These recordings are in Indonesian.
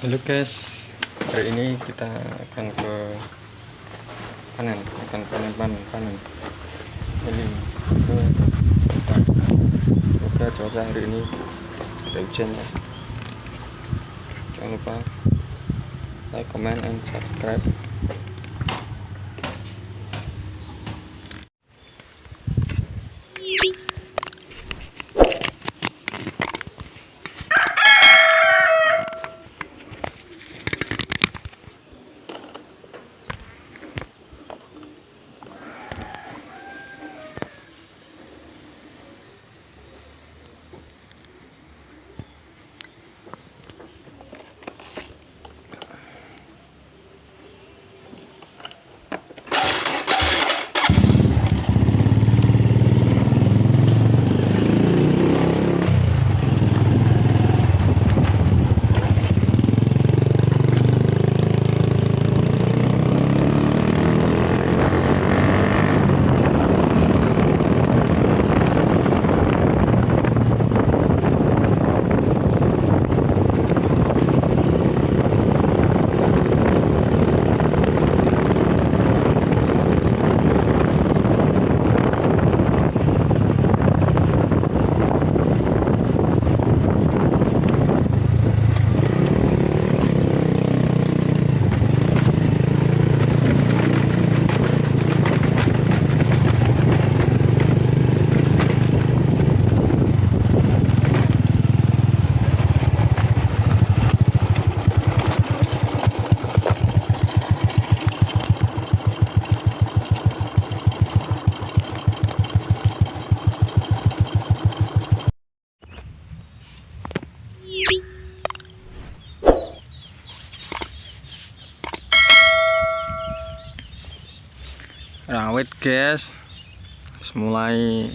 Halo guys, hari ini kita akan ke panen ini ke hutan. Semoga cuaca hari ini tidak hujan ya. Jangan lupa like, comment, and subscribe. Rawit guys, mulai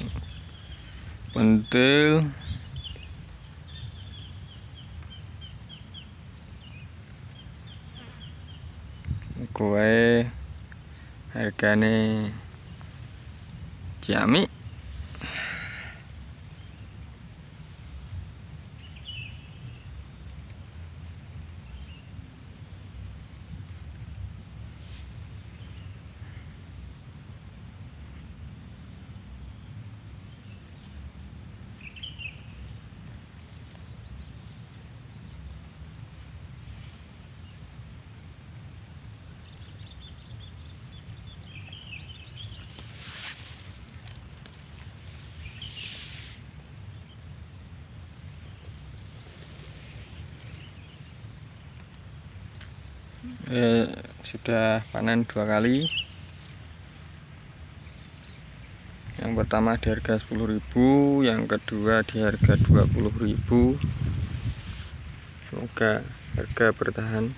pentil kue hargane ciamik. Sudah panen 2 kali. Yang pertama di harga 10.000, yang kedua di harga 20.000. Semoga harga bertahan.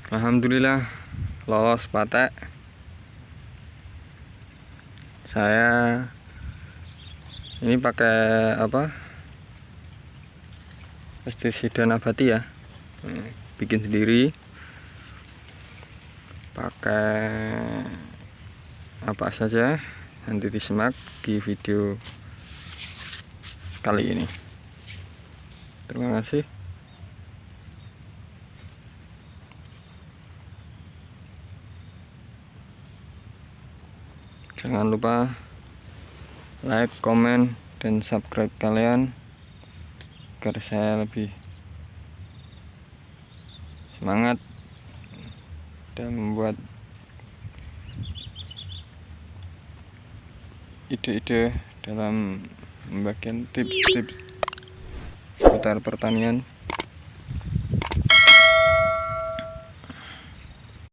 Alhamdulillah lolos patek. Saya ini pakai apa, pestisida nabati ya, bikin sendiri, pakai apa saja nanti disimak di video kali ini. Terima kasih. Jangan lupa like, comment, dan subscribe kalian agar saya lebih semangat dan membuat ide-ide dalam membagikan tips-tips seputar pertanian.